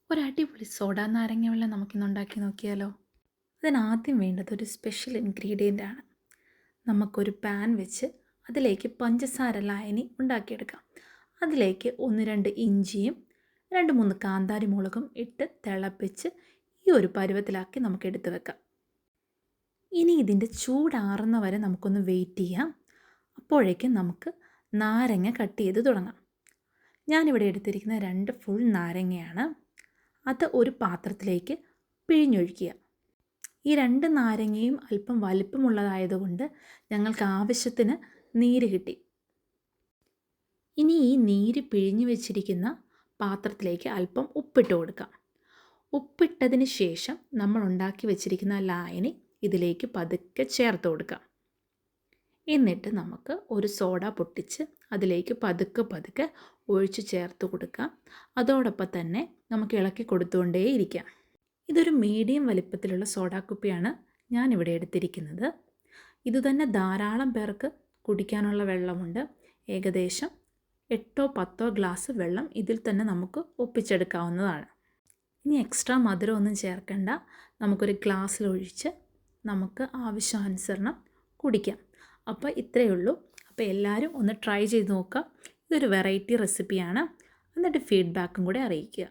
ഒരു അടിപൊളി സോഡ നാരങ്ങ വെള്ളം നമുക്കിന്ന് ഉണ്ടാക്കി നോക്കിയാലോ? അതിനാദ്യം വേണ്ടത് ഒരു സ്പെഷ്യൽ ഇൻഗ്രീഡിയൻ്റ് ആണ്. നമുക്കൊരു പാൻ വെച്ച് അതിലേക്ക് പഞ്ചസാര ലായനി ഉണ്ടാക്കിയെടുക്കാം. അതിലേക്ക് 1-2 ഇഞ്ചിയും 2-3 കാന്താരി മുളകും ഇട്ട് തിളപ്പിച്ച് ഈ ഒരു പരുവത്തിലാക്കി നമുക്ക് എടുത്ത് വെക്കാം. ഇനി ഇതിൻ്റെ ചൂടാറുന്ന വരെ നമുക്കൊന്ന് വെയിറ്റ് ചെയ്യാം. അപ്പോഴേക്കും നമുക്ക് നാരങ്ങ കട്ട് ചെയ്ത് തുടങ്ങാം. ഞാനിവിടെ എടുത്തിരിക്കുന്ന 2 ഫുൾ നാരങ്ങയാണ്. അത് ഒരു പാത്രത്തിലേക്ക് പിഴിഞ്ഞൊഴിക്കുക. ഈ 2 നാരങ്ങയും അല്പം വലിപ്പമുള്ളതായതുകൊണ്ട് ഞങ്ങൾക്ക് ആവശ്യത്തിന് നീര് കിട്ടി. ഇനി ഈ നീര് പിഴിഞ്ഞു വെച്ചിരിക്കുന്ന പാത്രത്തിലേക്ക് അല്പം ഉപ്പിട്ട് കൊടുക്കാം. ഉപ്പിട്ടതിന് ശേഷം നമ്മൾ ഉണ്ടാക്കി വെച്ചിരിക്കുന്ന ലായനി ഇതിലേക്ക് പതുക്കെ ചേർത്ത് കൊടുക്കാം. എന്നിട്ട് നമുക്ക് ഒരു സോഡ പൊട്ടിച്ച് അതിലേക്ക് പതുക്കെ ഒഴിച്ച് ചേർത്ത് കൊടുക്കാം. അതോടൊപ്പം തന്നെ നമുക്ക് ഇളക്കി കൊടുത്തുകൊണ്ടേയിരിക്കാം. ഇതൊരു മീഡിയം വലിപ്പത്തിലുള്ള സോഡാ കുപ്പിയാണ് ഞാനിവിടെ എടുത്തിരിക്കുന്നത്. ഇതുതന്നെ ധാരാളം പേർക്ക് കുടിക്കാനുള്ള വെള്ളമുണ്ട്. ഏകദേശം 8-10 ഗ്ലാസ് വെള്ളം ഇതിൽ തന്നെ നമുക്ക് ഒപ്പിച്ചെടുക്കാവുന്നതാണ്. ഇനി എക്സ്ട്രാ മധുരമൊന്നും ചേർക്കേണ്ട. നമുക്കൊരു ഗ്ലാസ്സിലൊഴിച്ച് നമുക്ക് ആവശ്യാനുസരണം കുടിക്കാം. അപ്പോൾ ഇത്രയേ ഉള്ളൂ. അപ്പോൾ എല്ലാവരും ഒന്ന് ട്രൈ ചെയ്ത് നോക്കുക. ഇതൊരു വെറൈറ്റി റെസിപ്പിയാണ്. എന്നിട്ട് ഫീഡ്ബാക്കും കൂടെ അറിയിക്കുക.